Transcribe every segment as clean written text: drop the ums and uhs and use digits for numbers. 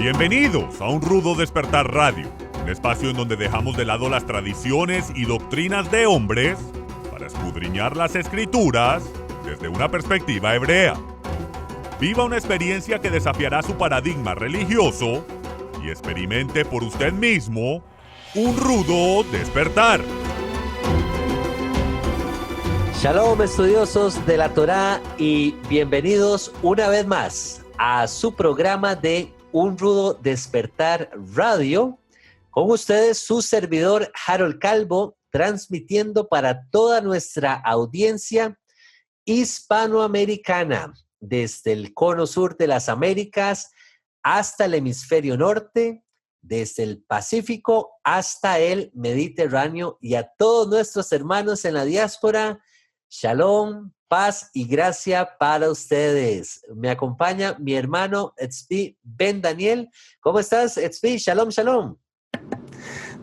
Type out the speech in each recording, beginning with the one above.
Bienvenidos a Un Rudo Despertar Radio, un espacio en donde dejamos de lado las tradiciones y doctrinas de hombres para escudriñar las escrituras desde una perspectiva hebrea. Viva una experiencia que desafiará su paradigma religioso y experimente por usted mismo un rudo despertar. Shalom, estudiosos de la Torá, y bienvenidos una vez más a su programa de Un Rudo Despertar Radio. Con ustedes, su servidor Harold Calvo, transmitiendo para toda nuestra audiencia hispanoamericana, desde el cono sur de las Américas hasta el hemisferio norte, desde el Pacífico hasta el Mediterráneo, y a todos nuestros hermanos en la diáspora. Shalom, paz y gracia para ustedes. Me acompaña mi hermano Etzvi Ben Daniel. ¿Cómo estás, Etzvi? Shalom, shalom.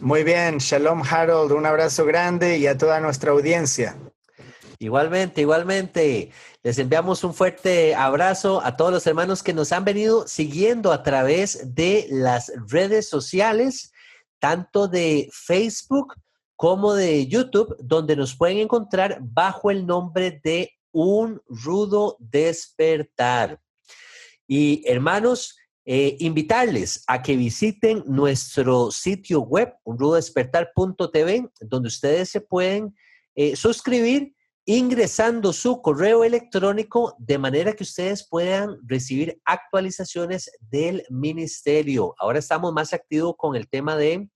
Muy bien, shalom Harold, un abrazo grande y a toda nuestra audiencia. Igualmente, igualmente. Les enviamos un fuerte abrazo a todos los hermanos que nos han venido siguiendo a través de las redes sociales, tanto de Facebook como de YouTube, donde nos pueden encontrar bajo el nombre de Un Rudo Despertar. Y hermanos, invitarles a que visiten nuestro sitio web, unrudodespertar.tv, donde ustedes se pueden suscribir ingresando su correo electrónico, de manera que ustedes puedan recibir actualizaciones del ministerio. Ahora estamos más activos con el tema de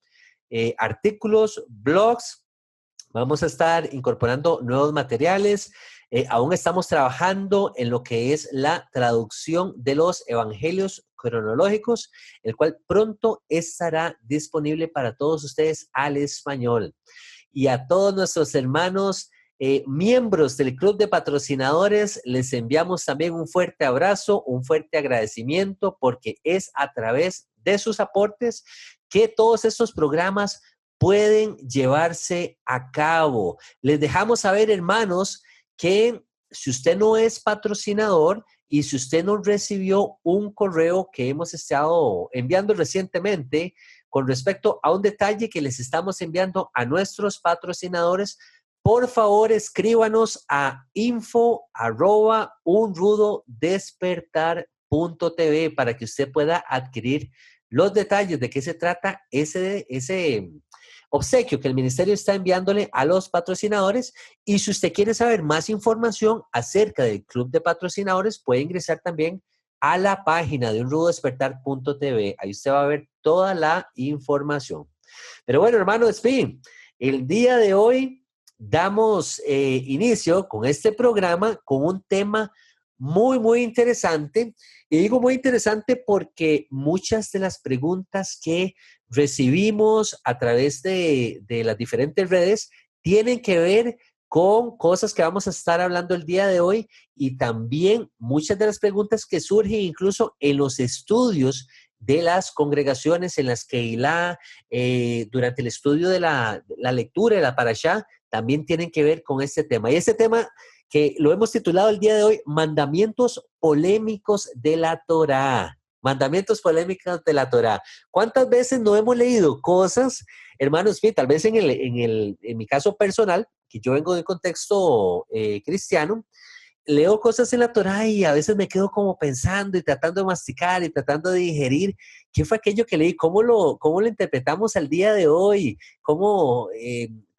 artículos, blogs. Vamos a estar incorporando nuevos materiales. Aún estamos trabajando en lo que es la traducción de los evangelios cronológicos, el cual pronto estará disponible para todos ustedes al español. Y a todos nuestros hermanos miembros del Club de Patrocinadores, les enviamos también un fuerte abrazo, un fuerte agradecimiento, porque es a través de sus aportes que todos estos programas pueden llevarse a cabo. Les dejamos saber, hermanos, que si usted no es patrocinador y si usted no recibió un correo que hemos estado enviando recientemente con respecto a un detalle que les estamos enviando a nuestros patrocinadores, por favor escríbanos a info@unrudodespertar.tv para que usted pueda adquirir los detalles de qué se trata ese obsequio que el ministerio está enviándole a los patrocinadores. Y si usted quiere saber más información acerca del Club de Patrocinadores, puede ingresar también a la página de unrudodespertar.tv. Ahí usted va a ver toda la información. Pero bueno, hermano Espín, el día de hoy damos inicio con este programa con un tema muy, muy interesante. Y digo muy interesante porque muchas de las preguntas que recibimos a través de las diferentes redes tienen que ver con cosas que vamos a estar hablando el día de hoy, y también muchas de las preguntas que surgen incluso en los estudios de las congregaciones en las que durante el estudio de la lectura de la Parashá, también tienen que ver con este tema. Y este tema que lo hemos titulado el día de hoy, Mandamientos Polémicos de la Torá. Mandamientos polémicos de la Torá. ¿Cuántas veces no hemos leído cosas, hermanos? Tal vez en mi caso personal, que yo vengo de un contexto cristiano, leo cosas en la Torá y a veces me quedo como pensando y tratando de masticar y tratando de digerir qué fue aquello que leí, cómo lo interpretamos al día de hoy, cómo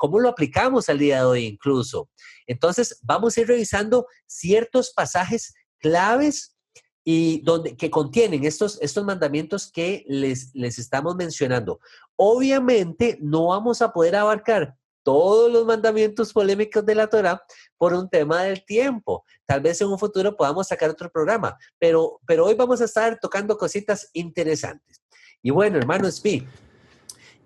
lo aplicamos al día de hoy incluso. Entonces vamos a ir revisando ciertos pasajes claves y que contienen estos mandamientos que les estamos mencionando. Obviamente no vamos a poder abarcar todos los mandamientos polémicos de la Torá por un tema del tiempo. Tal vez en un futuro podamos sacar otro programa, pero hoy vamos a estar tocando cositas interesantes. Y bueno, hermano Spi,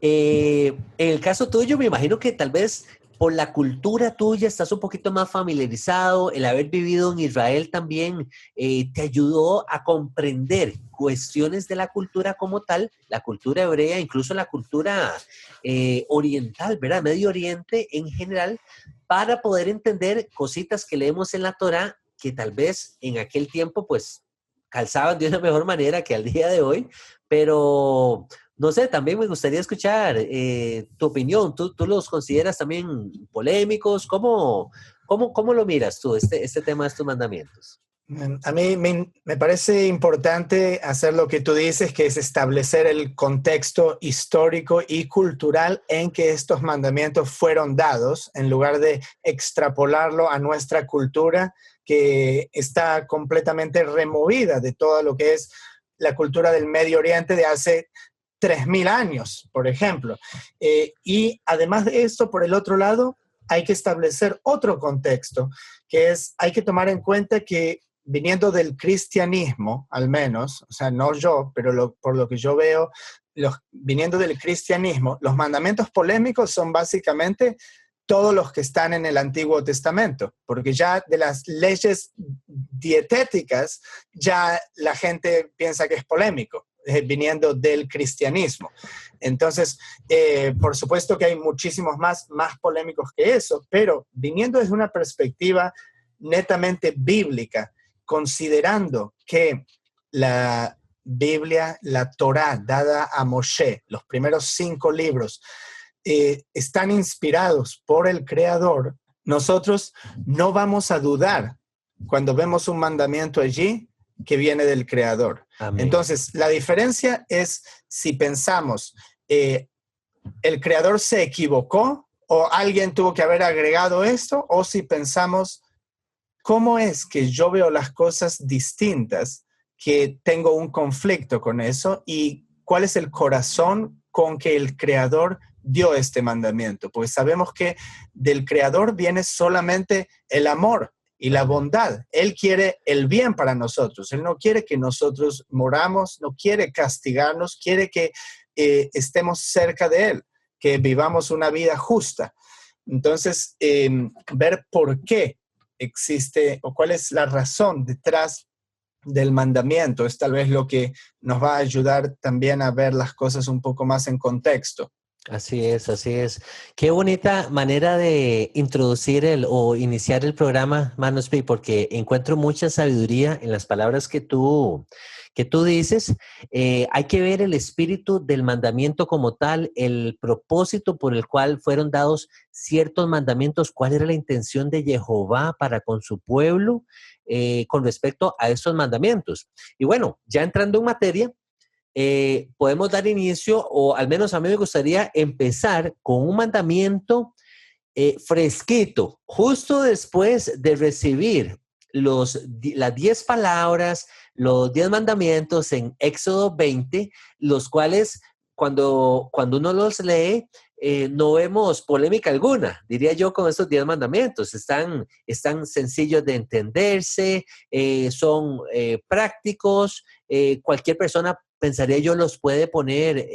en el caso tuyo, me imagino que tal vez por la cultura tuya estás un poquito más familiarizado, el haber vivido en Israel también te ayudó a comprender cuestiones de la cultura como tal, la cultura hebrea, incluso la cultura oriental, ¿verdad? Medio Oriente en general, para poder entender cositas que leemos en la Torá que tal vez en aquel tiempo pues calzaban de una mejor manera que al día de hoy, pero no sé, también me gustaría escuchar tu opinión. ¿Tú los consideras también polémicos? ¿Cómo lo miras tú, este tema de estos mandamientos? A mí me parece importante hacer lo que tú dices, que es establecer el contexto histórico y cultural en que estos mandamientos fueron dados, en lugar de extrapolarlo a nuestra cultura, que está completamente removida de todo lo que es la cultura del Medio Oriente de hace 3.000 años, por ejemplo. Y además de esto, por el otro lado, hay que establecer otro contexto, que es, hay que tomar en cuenta que viniendo del cristianismo, al menos, o sea, no yo, pero por lo que yo veo, viniendo del cristianismo, los mandamientos polémicos son básicamente todos los que están en el Antiguo Testamento, porque ya de las leyes dietéticas, ya la gente piensa que es polémico, viniendo del cristianismo. Entonces, por supuesto que hay muchísimos más polémicos que eso, pero viniendo desde una perspectiva netamente bíblica, considerando que la Biblia, la Torá dada a Moshe, los primeros 5 libros, están inspirados por el Creador, nosotros no vamos a dudar cuando vemos un mandamiento allí que viene del Creador. Amén. Entonces, la diferencia es si pensamos, el Creador se equivocó o alguien tuvo que haber agregado esto, o si pensamos, ¿cómo es que yo veo las cosas distintas, que tengo un conflicto con eso? ¿Y cuál es el corazón con que el Creador dio este mandamiento? Pues sabemos que del Creador viene solamente el amor y la bondad. Él quiere el bien para nosotros. Él no quiere que nosotros moramos, no quiere castigarnos, quiere que estemos cerca de Él, que vivamos una vida justa. Entonces, ver por qué existe o cuál es la razón detrás del mandamiento es tal vez lo que nos va a ayudar también a ver las cosas un poco más en contexto. Así es, así es. Qué bonita manera de introducir o iniciar el programa, Manospi, porque encuentro mucha sabiduría en las palabras que tú dices. Hay que ver el espíritu del mandamiento como tal, el propósito por el cual fueron dados ciertos mandamientos, cuál era la intención de Jehová para con su pueblo con respecto a estos mandamientos. Y bueno, ya entrando en materia, podemos dar inicio, o al menos a mí me gustaría empezar con un mandamiento fresquito, justo después de recibir las 10 palabras, los 10 mandamientos en Éxodo 20, los cuales cuando uno los lee, no vemos polémica alguna, diría yo, con estos 10 mandamientos. Están sencillos de entenderse, son prácticos, cualquier persona, pensaría yo, los puede poner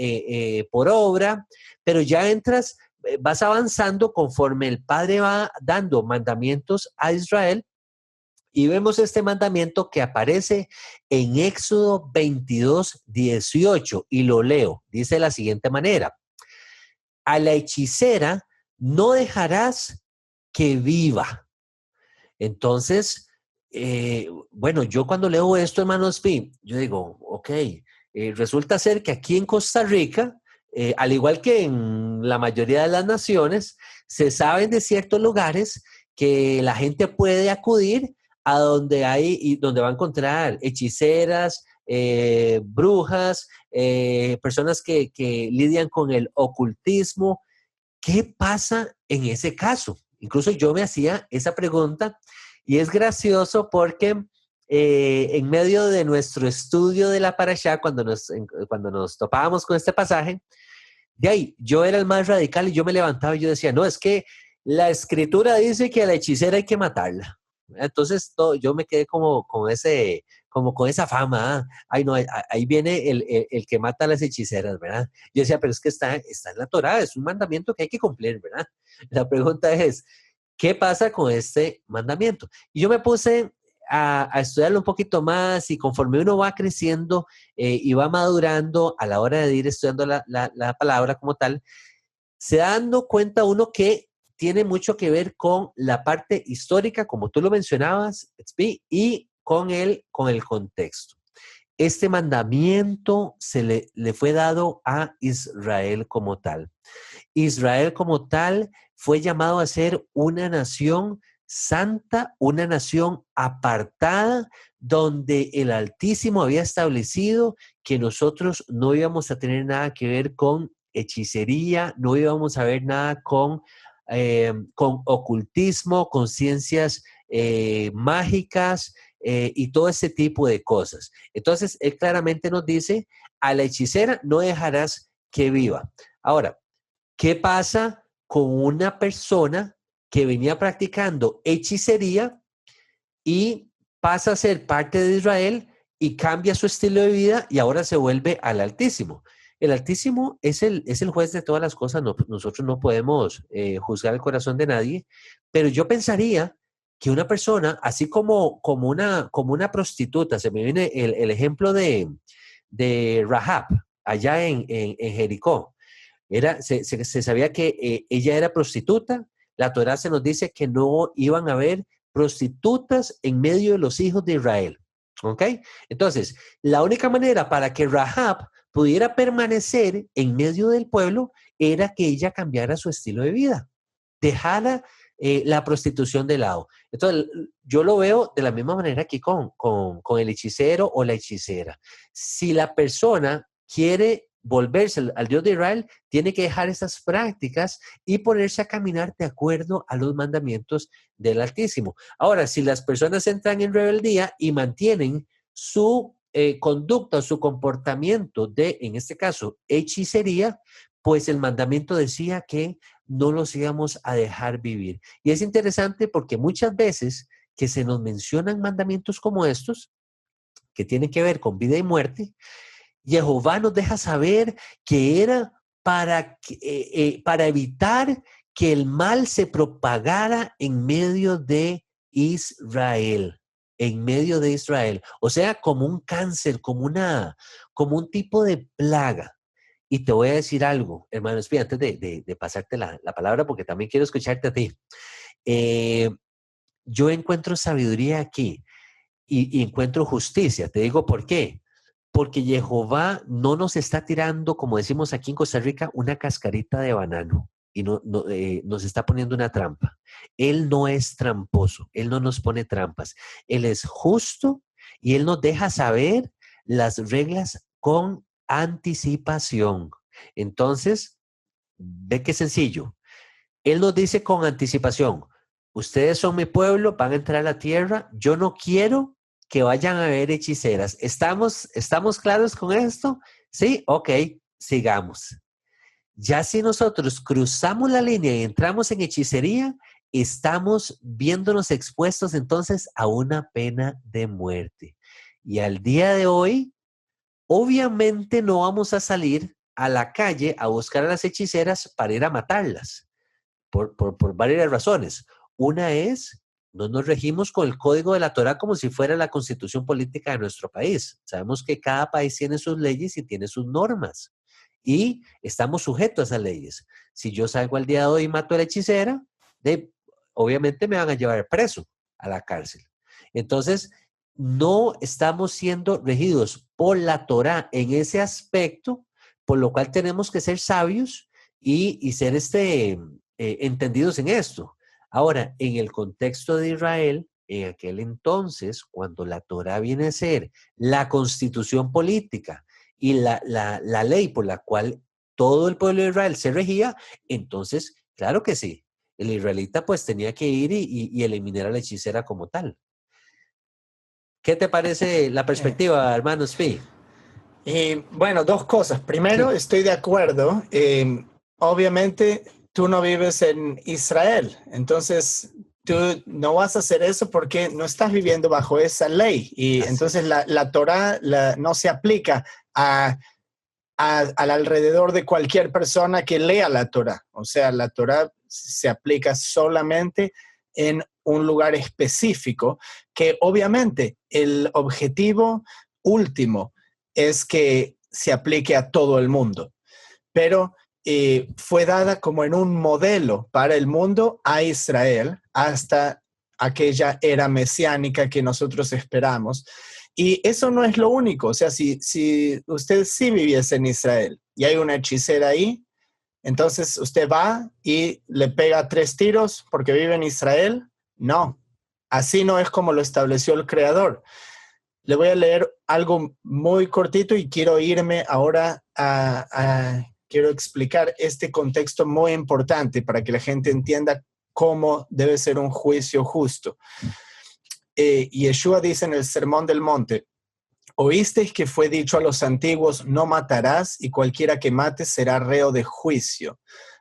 por obra, pero ya vas avanzando conforme el Padre va dando mandamientos a Israel. Y vemos este mandamiento que aparece en Éxodo 22:18, y lo leo. Dice de la siguiente manera: a la hechicera no dejarás que viva. Entonces, bueno, yo cuando leo esto, hermanos Pi, yo digo, ok, resulta ser que aquí en Costa Rica, al igual que en la mayoría de las naciones, se saben de ciertos lugares que la gente puede acudir a donde hay y donde va a encontrar hechiceras, brujas, personas que lidian con el ocultismo. ¿Qué pasa en ese caso? Incluso yo me hacía esa pregunta, y es gracioso porque en medio de nuestro estudio de la Parashá, cuando nos topábamos con este pasaje, de ahí yo era el más radical y yo me levantaba y yo decía, no, es que la escritura dice que a la hechicera hay que matarla. Entonces yo me quedé como con esa fama. Ay, no, ahí viene el que mata a las hechiceras, ¿verdad? Yo decía, pero es que está en la Torá, es un mandamiento que hay que cumplir, ¿verdad? La pregunta es, ¿qué pasa con este mandamiento? Y yo me puse a estudiarlo un poquito más, y conforme uno va creciendo y va madurando a la hora de ir estudiando la palabra como tal, se da dando cuenta uno que tiene mucho que ver con la parte histórica, como tú lo mencionabas, y con el contexto. este mandamiento le fue dado a Israel como tal. Israel como tal fue llamado a ser una nación santa, una nación apartada, donde el Altísimo había establecido que nosotros no íbamos a tener nada que ver con hechicería, no íbamos a ver nada con ocultismo, con ciencias mágicas y todo ese tipo de cosas. Entonces, él claramente nos dice, a la hechicera no dejarás que viva. Ahora, ¿qué pasa con una persona que venía practicando hechicería y pasa a ser parte de Israel y cambia su estilo de vida y ahora se vuelve al Altísimo? El Altísimo es el juez de todas las cosas. Nosotros no podemos juzgar el corazón de nadie, pero yo pensaría que una persona, así como una prostituta, se me viene el ejemplo de Rahab, allá en Jericó. Se sabía que ella era prostituta. La Torá se nos dice que no iban a haber prostitutas en medio de los hijos de Israel. ¿Ok? Entonces, la única manera para que Rahab pudiera permanecer en medio del pueblo era que ella cambiara su estilo de vida, dejara la prostitución de lado. Entonces, yo lo veo de la misma manera aquí con el hechicero o la hechicera. Si la persona quiere volverse al Dios de Israel, tiene que dejar esas prácticas y ponerse a caminar de acuerdo a los mandamientos del Altísimo. Ahora, si las personas entran en rebeldía y mantienen su conducta, su comportamiento de, en este caso, hechicería, pues el mandamiento decía que no los íbamos a dejar vivir. Y es interesante porque muchas veces que se nos mencionan mandamientos como estos, que tienen que ver con vida y muerte, Jehová nos deja saber que era para evitar que el mal se propagara en medio de Israel, en medio de Israel. O sea, como un cáncer, como un tipo de plaga. Y te voy a decir algo, hermano Espi, antes de pasarte la palabra, porque también quiero escucharte a ti. Yo encuentro sabiduría aquí y encuentro justicia. Te digo por qué. Porque Jehová no nos está tirando, como decimos aquí en Costa Rica, una cascarita de banano y nos está poniendo una trampa. Él no es tramposo, Él no nos pone trampas. Él es justo y Él nos deja saber las reglas con anticipación. Entonces, ve qué sencillo. Él nos dice con anticipación, ustedes son mi pueblo, van a entrar a la tierra, yo no quiero que vayan a ver hechiceras. ¿Estamos claros con esto? Sí, ok, sigamos. Ya si nosotros cruzamos la línea y entramos en hechicería, estamos viéndonos expuestos entonces a una pena de muerte. Y al día de hoy, obviamente no vamos a salir a la calle a buscar a las hechiceras para ir a matarlas, por varias razones. Una es, no nos regimos con el código de la Torá como si fuera la constitución política de nuestro país. Sabemos que cada país tiene sus leyes y tiene sus normas. Y estamos sujetos a esas leyes. Si yo salgo al día de hoy y mato a la hechicera, obviamente me van a llevar preso a la cárcel. Entonces, no estamos siendo regidos por la Torá en ese aspecto, por lo cual tenemos que ser sabios y ser entendidos en esto. Ahora, en el contexto de Israel, en aquel entonces, cuando la Torá viene a ser la constitución política y la ley por la cual todo el pueblo de Israel se regía, entonces, claro que sí, el israelita pues tenía que ir y eliminar a la hechicera como tal. ¿Qué te parece la perspectiva, hermano Spi? Bueno, dos cosas. Primero, estoy de acuerdo. Obviamente, tú no vives en Israel, entonces tú no vas a hacer eso porque no estás viviendo bajo esa ley. Y entonces la Torá no se aplica al alrededor de cualquier persona que lea la Torá. O sea, la Torá se aplica solamente en un lugar específico, que obviamente el objetivo último es que se aplique a todo el mundo. Pero fue dada como en un modelo para el mundo a Israel hasta aquella era mesiánica que nosotros esperamos. Y eso no es lo único. O sea, si usted sí viviese en Israel y hay una hechicera ahí, entonces usted va y le pega 3 tiros porque vive en Israel. No, así no es como lo estableció el Creador. Le voy a leer algo muy cortito y quiero irme ahora quiero explicar este contexto muy importante para que la gente entienda cómo debe ser un juicio justo. Yeshua dice en el Sermón del Monte: oísteis que fue dicho a los antiguos, no matarás, y cualquiera que mate será reo de juicio.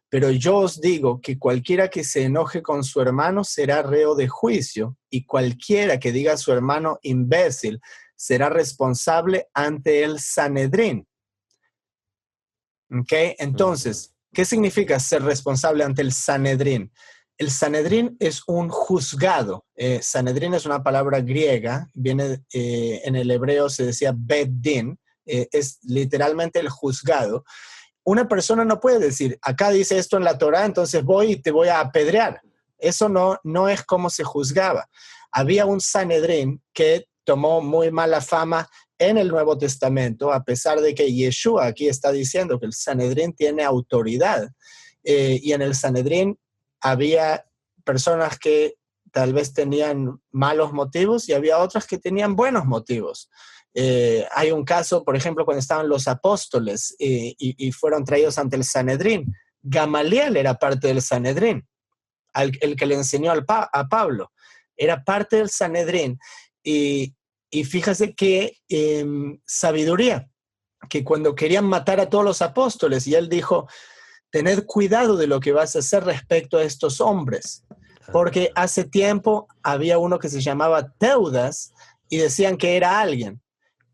Pero yo os digo que cualquiera que se enoje con su hermano será reo de juicio, y cualquiera que diga a su hermano imbécil será responsable ante el Sanedrín. ¿Ok? Entonces, ¿qué significa ser responsable ante el Sanedrín? El Sanedrín es un juzgado. Sanedrín es una palabra griega, viene en el hebreo se decía Bet Din, es literalmente el juzgado. Una persona no puede decir, acá dice esto en la Torá, entonces voy y te voy a apedrear. Eso no es como se juzgaba. Había un Sanedrín que tomó muy mala fama en el Nuevo Testamento, a pesar de que Yeshua aquí está diciendo que el Sanedrín tiene autoridad. Y en el Sanedrín había personas que tal vez tenían malos motivos y había otras que tenían buenos motivos. Hay un caso, por ejemplo, cuando estaban los apóstoles y fueron traídos ante el Sanedrín. Gamaliel era parte del Sanedrín, el que le enseñó a Pablo. Era parte del Sanedrín. Y fíjese qué sabiduría, que cuando querían matar a todos los apóstoles, y él dijo: tened cuidado de lo que vas a hacer respecto a estos hombres, porque hace tiempo había uno que se llamaba Teudas y decían que era alguien,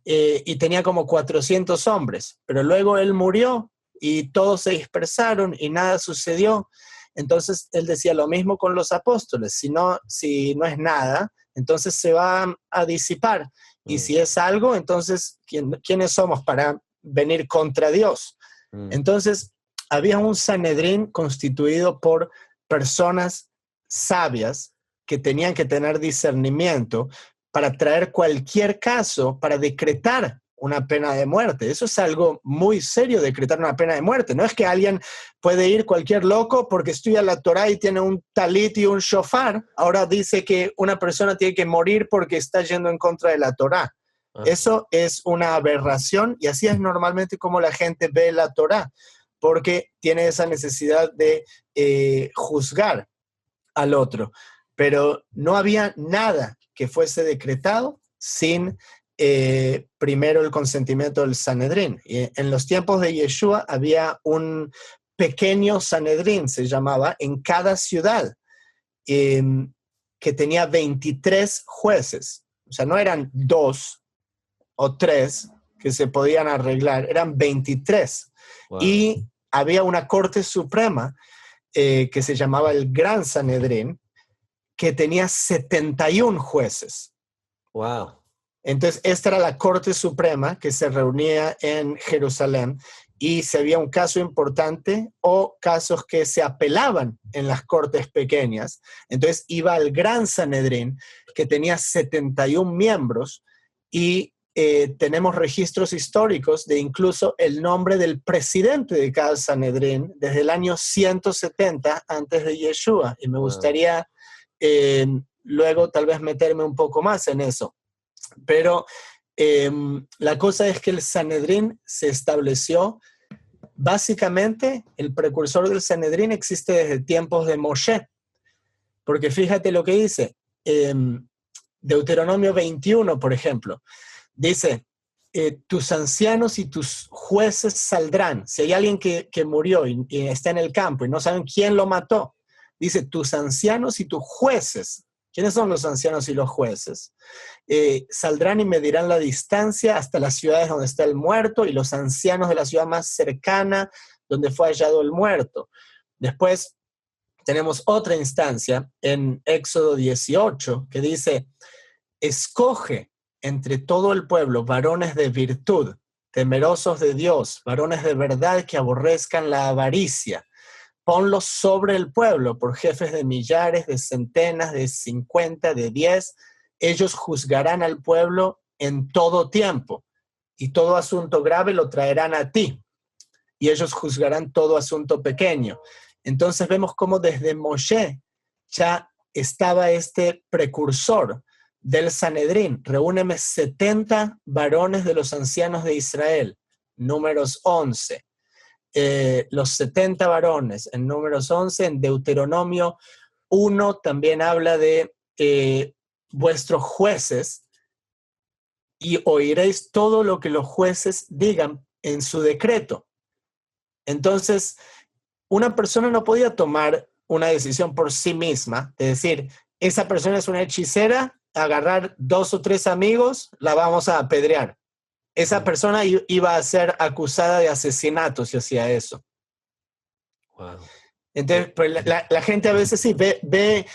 y tenía como 400 hombres, pero luego él murió y todos se dispersaron y nada sucedió. Entonces él decía lo mismo con los apóstoles: si no es nada, entonces se va a disipar, y si es algo, entonces ¿quiénes somos para venir contra Dios? Entonces había un Sanedrín constituido por personas sabias que tenían que tener discernimiento para traer cualquier caso, para decretar una pena de muerte. Eso es algo muy serio, decretar una pena de muerte. No es que alguien puede ir, cualquier loco, porque estudia la Torá y tiene un talit y un shofar, ahora dice que una persona tiene que morir porque está yendo en contra de la Torá. Eso es una aberración, y así es normalmente como la gente ve la Torá, porque tiene esa necesidad de juzgar al otro. Pero no había nada que fuese decretado sin primero el consentimiento del Sanedrín. Y en los tiempos de Yeshua había un pequeño Sanedrín, se llamaba, en cada ciudad, que tenía 23 jueces. O sea, no eran 2 o 3 que se podían arreglar, eran 23. Wow. Y había una Corte Suprema que se llamaba el Gran Sanedrín, que tenía 71 jueces. Wow. Entonces, esta era la Corte Suprema que se reunía en Jerusalén, y si había un caso importante o casos que se apelaban en las cortes pequeñas, entonces iba al Gran Sanedrín, que tenía 71 miembros, y tenemos registros históricos de incluso el nombre del presidente de cada Sanedrín desde el año 170 antes de Yeshua, y me gustaría luego tal vez meterme un poco más en eso. Pero la cosa es que el Sanedrín se estableció, básicamente el precursor del Sanedrín existe desde tiempos de Moshe, porque fíjate lo que dice Deuteronomio 21, por ejemplo, dice: tus ancianos y tus jueces saldrán. Si hay alguien que murió y está en el campo y no saben quién lo mató, dice: tus ancianos y tus jueces. ¿Quiénes son los ancianos y los jueces? Saldrán y medirán la distancia hasta las ciudades donde está el muerto, y los ancianos de la ciudad más cercana donde fue hallado el muerto. Después tenemos otra instancia en Éxodo 18 que dice: escoge entre todo el pueblo varones de virtud, temerosos de Dios, varones de verdad que aborrezcan la avaricia. Ponlos sobre el pueblo por jefes de millares, de centenas, de 50, de 10. Ellos juzgarán al pueblo en todo tiempo, y todo asunto grave lo traerán a ti, y ellos juzgarán todo asunto pequeño. Entonces vemos cómo desde Moshe ya estaba este precursor del Sanedrín. Reúneme 70 varones de los ancianos de Israel, Números 11. Los 70 varones en Números 11, en Deuteronomio 1 también habla de vuestros jueces, y oiréis todo lo que los jueces digan en su decreto. Entonces, una persona no podía tomar una decisión por sí misma, de decir, esa persona es una hechicera, agarrar 2 o 3 amigos, la vamos a apedrear. Esa persona iba a ser acusada de asesinato si hacía eso. Wow. Entonces, pues, la gente a veces sí ve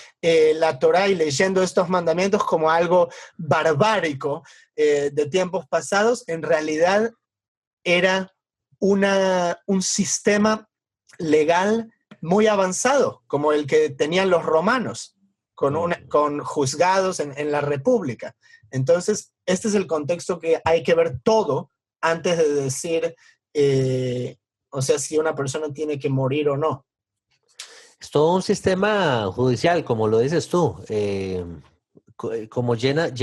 la Torá y leyendo estos mandamientos como algo barbárico de tiempos pasados. En realidad era un sistema legal muy avanzado, como el que tenían los romanos, con juzgados en la República. Entonces, este es el contexto que hay que ver todo antes de decir, o sea, si una persona tiene que morir o no. Es todo un sistema judicial, como lo dices tú, como llena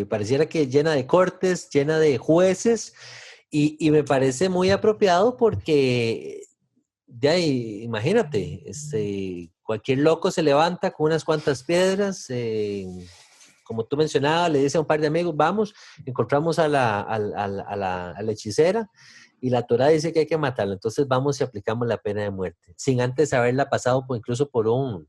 pareciera que llena de cortes, llena de jueces, y me parece muy apropiado porque, de ahí, imagínate, cualquier loco se levanta con unas cuantas piedras, como tú mencionabas, le dice a un par de amigos, vamos, encontramos a la hechicera, y la Torá dice que hay que matarla, entonces vamos y aplicamos la pena de muerte, sin antes haberla pasado incluso por un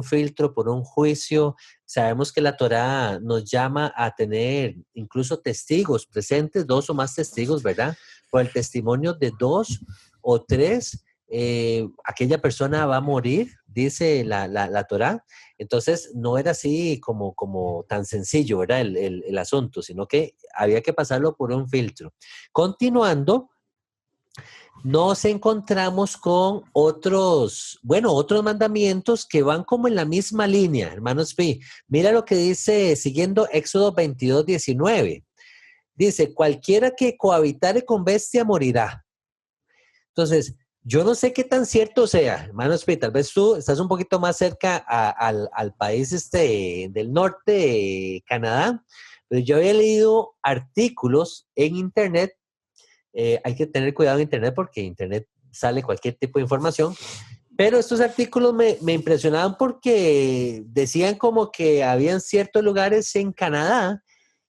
filtro, por un juicio. Sabemos que la Torá nos llama a tener incluso testigos presentes, 2 o más testigos, ¿verdad? Por el testimonio de 2 o 3, aquella persona va a morir, dice la Torá. Entonces no era así como tan sencillo, ¿verdad? El asunto, sino que había que pasarlo por un filtro. Continuando, nos encontramos con otros mandamientos que van como en la misma línea, hermanos Pi. Mira lo que dice, siguiendo Éxodo 22:19. Dice, cualquiera que cohabitare con bestia morirá. Entonces, yo no sé qué tan cierto sea, hermanos Pi, tal vez tú estás un poquito más cerca al país del norte, Canadá, pero yo había leído artículos en internet. Hay que tener cuidado en internet porque en internet sale cualquier tipo de información, pero estos artículos me impresionaban porque decían como que habían ciertos lugares en Canadá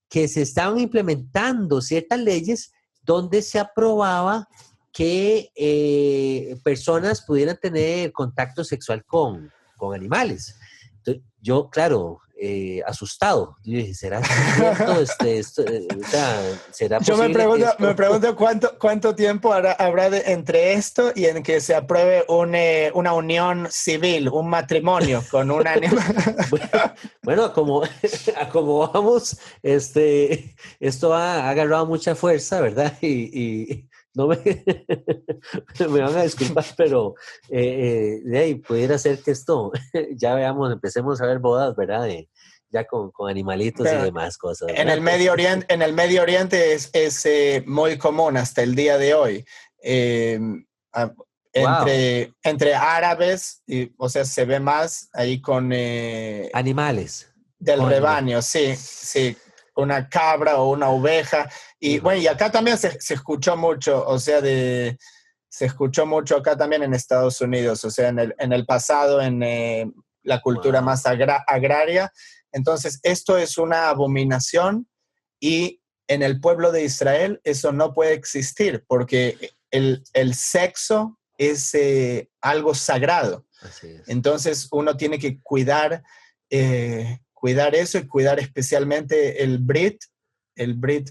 que se estaban implementando ciertas leyes donde se aprobaba que personas pudieran tener contacto sexual con animales. Entonces, yo, claro, asustado. Yo dije, ¿será cierto? O sea, ¿será Yo posible que esto? me pregunto cuánto tiempo habrá entre esto y en que se apruebe una unión civil, un matrimonio con un animal. Bueno, como vamos, esto ha agarrado mucha fuerza, ¿verdad? Y no me van a disculpar, pero de ahí pudiera ser que esto, ya veamos, empecemos a ver bodas, ¿verdad? Ya con animalitos y demás cosas, En ¿verdad? el Medio Oriente es muy común hasta el día de hoy. Entre árabes, o sea, se ve más ahí con... Animales. Del rebaño, sí, una cabra o una oveja. Y bueno, y acá también se escuchó mucho, o sea, se escuchó mucho acá también en Estados Unidos, o sea, en el pasado, en la cultura más agraria. Entonces, esto es una abominación y en el pueblo de Israel eso no puede existir porque el sexo es algo sagrado. Así es. Entonces, uno tiene que cuidar eso y cuidar especialmente el Brit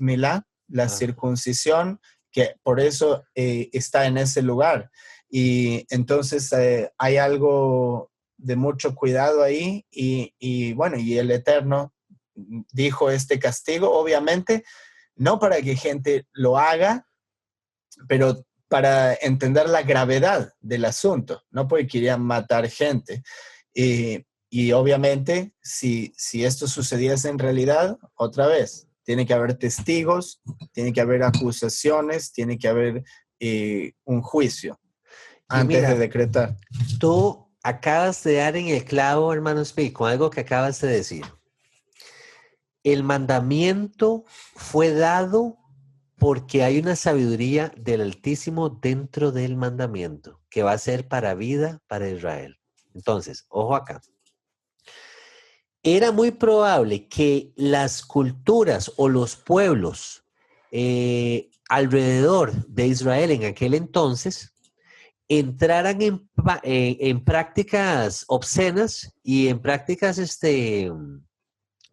Milá, la circuncisión, que por eso está en ese lugar. Y entonces hay algo de mucho cuidado ahí y bueno, y el Eterno dijo este castigo, obviamente, no para que gente lo haga, pero para entender la gravedad del asunto, no porque querían matar gente. Y obviamente, si esto sucediese en realidad, otra vez, Tiene que haber testigos, tiene que haber acusaciones, tiene que haber un juicio antes de decretar. Tú acabas de dar en el clavo, hermano Speak, con algo que acabas de decir. El mandamiento fue dado porque hay una sabiduría del Altísimo dentro del mandamiento, que va a ser para vida para Israel. Entonces, ojo acá. Era muy probable que las culturas o los pueblos alrededor de Israel en aquel entonces entraran en prácticas obscenas y en prácticas,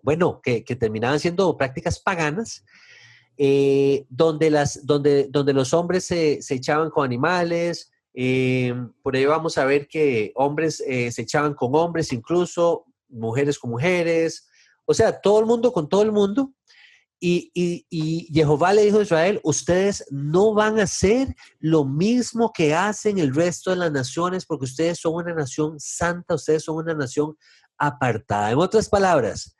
bueno, que terminaban siendo prácticas paganas, donde los hombres se echaban con animales. Por ahí vamos a ver que hombres se echaban con hombres, incluso mujeres con mujeres, o sea, todo el mundo con todo el mundo. Y Jehová le dijo a Israel, ustedes no van a hacer lo mismo que hacen el resto de las naciones, porque ustedes son una nación santa, ustedes son una nación apartada. En otras palabras,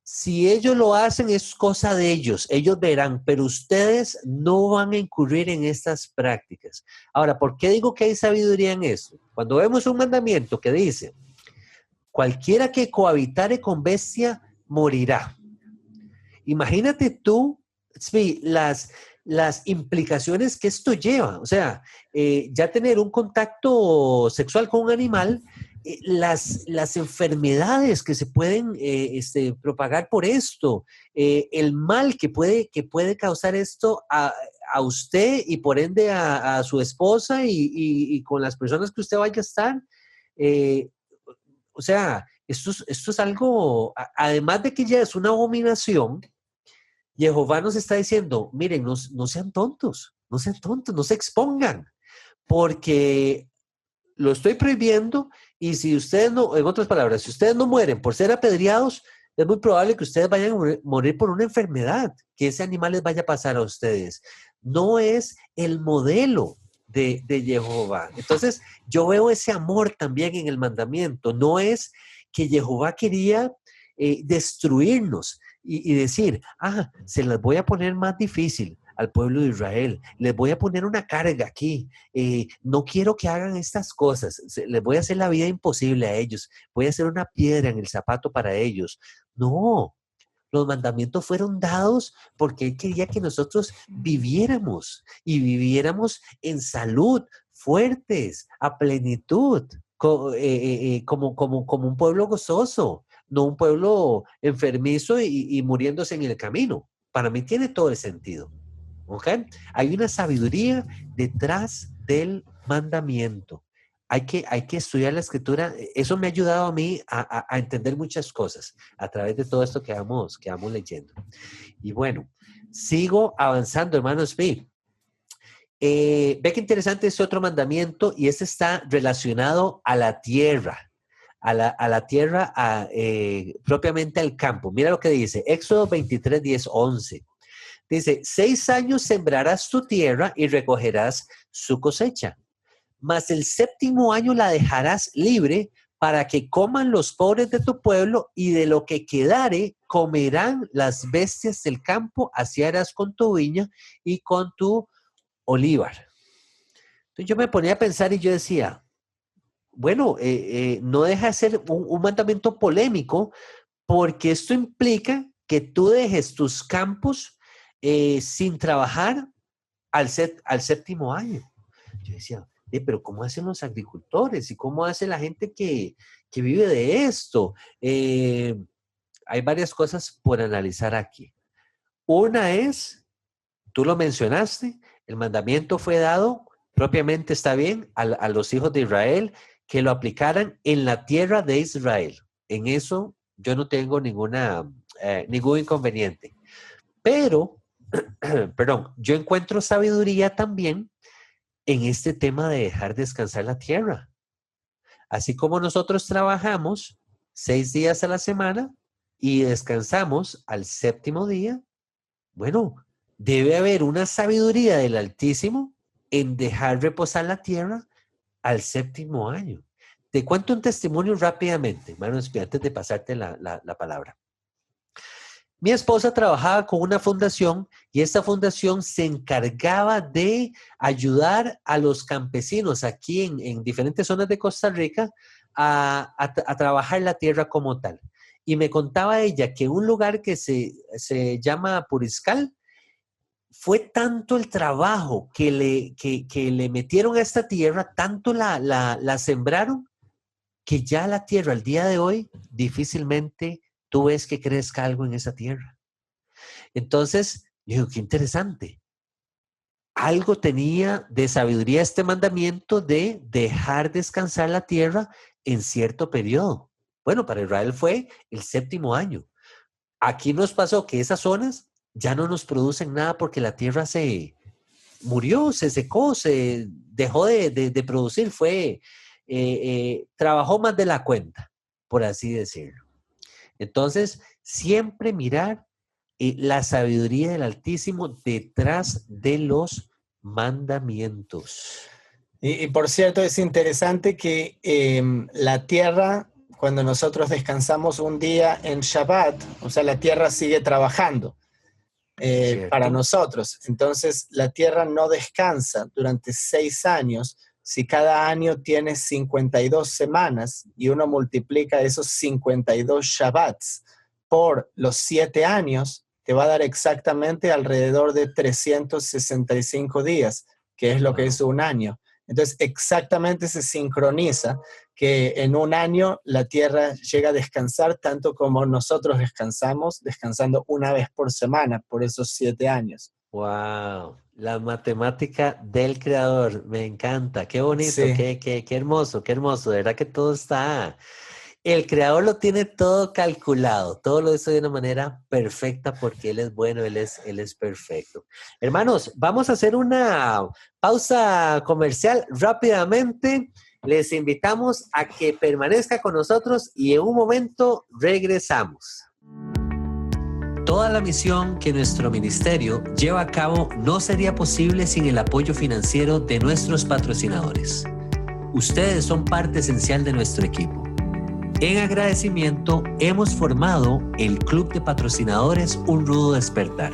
si ellos lo hacen es cosa de ellos verán, pero ustedes no van a incurrir en estas prácticas. Ahora, ¿por qué digo que hay sabiduría en esto? Cuando vemos un mandamiento que dice, cualquiera que cohabitare con bestia morirá. Imagínate tú, las implicaciones que esto lleva. O sea, ya tener un contacto sexual con un animal, las enfermedades que se pueden propagar por esto, el mal que puede causar esto a usted y por ende a su esposa y con las personas que usted vaya a estar. O sea, esto es algo, además de que ya es una abominación, Jehová nos está diciendo, miren, no sean tontos, no se expongan, porque lo estoy prohibiendo y si ustedes no, en otras palabras, si ustedes no mueren por ser apedreados, es muy probable que ustedes vayan a morir por una enfermedad, que ese animal les vaya a pasar a ustedes. No es el modelo de Jehová. Entonces, yo veo ese amor también en el mandamiento. No es que Jehová quería destruirnos y decir, se las voy a poner más difícil al pueblo de Israel, les voy a poner una carga aquí, no quiero que hagan estas cosas, les voy a hacer la vida imposible a ellos, voy a hacer una piedra en el zapato para ellos. No, los mandamientos fueron dados porque Él quería que nosotros viviéramos y viviéramos en salud, fuertes, a plenitud, como un pueblo gozoso, no un pueblo enfermizo y muriéndose en el camino. Para mí tiene todo el sentido. ¿Okay? Hay una sabiduría detrás del mandamiento. Hay que estudiar la escritura. Eso me ha ayudado a mí a entender muchas cosas a través de todo esto que vamos leyendo. Y bueno, sigo avanzando, hermanos. Ve que interesante este otro mandamiento y este está relacionado a la tierra, a la tierra, propiamente al campo. Mira lo que dice, Éxodo 23, 10, 11. Dice, 6 años sembrarás tu tierra y recogerás su cosecha, mas el 7º año la dejarás libre para que coman los pobres de tu pueblo y de lo que quedare comerán las bestias del campo, así harás con tu viña y con tu olivar. Entonces yo me ponía a pensar y yo decía, bueno, no deja de ser un mandamiento polémico porque esto implica que tú dejes tus campos sin trabajar al 7º año. Yo decía, pero ¿cómo hacen los agricultores? ¿Y cómo hace la gente que vive de esto? Hay varias cosas por analizar aquí. Una es, tú lo mencionaste, el mandamiento fue dado, propiamente está bien, a los hijos de Israel, que lo aplicaran en la tierra de Israel. En eso yo no tengo ningún inconveniente. Pero, perdón, yo encuentro sabiduría también en este tema de dejar descansar la tierra. Así como nosotros trabajamos 6 días a la semana y descansamos al 7º día, bueno, debe haber una sabiduría del Altísimo en dejar reposar la tierra al 7º año. Te cuento un testimonio rápidamente, hermanos, antes de pasarte la palabra. Mi esposa trabajaba con una fundación y esta fundación se encargaba de ayudar a los campesinos aquí en diferentes zonas de Costa Rica a trabajar la tierra como tal. Y me contaba ella que un lugar que se llama Puriscal, fue tanto el trabajo que le metieron a esta tierra, tanto la sembraron, que ya la tierra al día de hoy difícilmente tú ves que crezca algo en esa tierra. Entonces, yo digo, qué interesante. Algo tenía de sabiduría este mandamiento de dejar descansar la tierra en cierto periodo. Bueno, para Israel fue el 7º año. Aquí nos pasó que esas zonas ya no nos producen nada porque la tierra se murió, se secó, se dejó de producir, trabajó más de la cuenta, por así decirlo. Entonces, siempre mirar la sabiduría del Altísimo detrás de los mandamientos. Y por cierto, es interesante que la tierra, cuando nosotros descansamos un día en Shabbat, o sea, la tierra sigue trabajando para nosotros. Entonces, la tierra no descansa durante 6 años. Si cada año tiene 52 semanas y uno multiplica esos 52 Shabbats por los 7 años, te va a dar exactamente alrededor de 365 días, que es lo que es un año. Entonces, exactamente se sincroniza que en un año la Tierra llega a descansar tanto como nosotros descansamos, descansando una vez por semana por esos 7 años. ¡Wow! La matemática del creador, me encanta, qué bonito, Sí. qué hermoso, qué hermoso, de verdad que todo está... El creador lo tiene todo calculado, todo lo hizo de una manera perfecta porque Él es bueno, Él es perfecto. Hermanos, vamos a hacer una pausa comercial rápidamente. Les invitamos a que permanezca con nosotros y en un momento regresamos. Toda la misión que nuestro ministerio lleva a cabo no sería posible sin el apoyo financiero de nuestros patrocinadores. Ustedes son parte esencial de nuestro equipo. En agradecimiento, hemos formado el Club de Patrocinadores Un Rudo Despertar.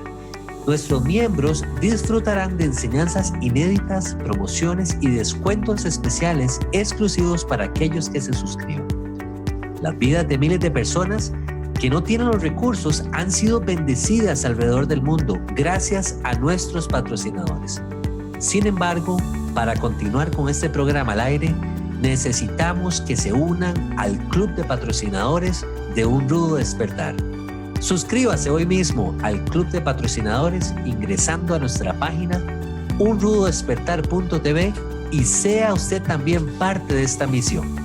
Nuestros miembros disfrutarán de enseñanzas inéditas, promociones y descuentos especiales exclusivos para aquellos que se suscriban. Las vidas de miles de personas que no tienen los recursos han sido bendecidas alrededor del mundo gracias a nuestros patrocinadores. Sin embargo, para continuar con este programa al aire, necesitamos que se unan al Club de Patrocinadores de Un Rudo Despertar. Suscríbase hoy mismo al Club de Patrocinadores ingresando a nuestra página unrudodespertar.tv y sea usted también parte de esta misión.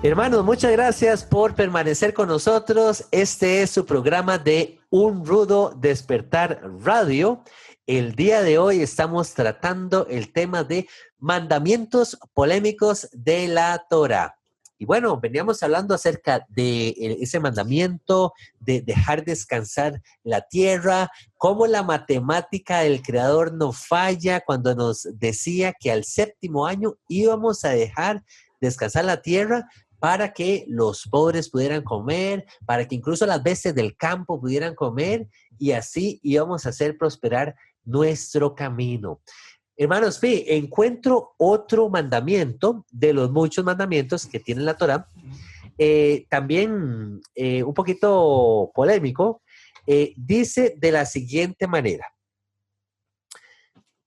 Hermanos, muchas gracias por permanecer con nosotros. Este es su programa de Un Rudo Despertar Radio. El día de hoy estamos tratando el tema de mandamientos polémicos de la Torá. Y bueno, veníamos hablando acerca de ese mandamiento de dejar descansar la tierra, cómo la matemática del Creador no falla cuando nos decía que al 7º año íbamos a dejar descansar la tierra para que los pobres pudieran comer, para que incluso las bestias del campo pudieran comer y así íbamos a hacer prosperar nuestro camino. Hermanos, encuentro otro mandamiento de los muchos mandamientos que tiene la Torá, también un poquito polémico, dice de la siguiente manera: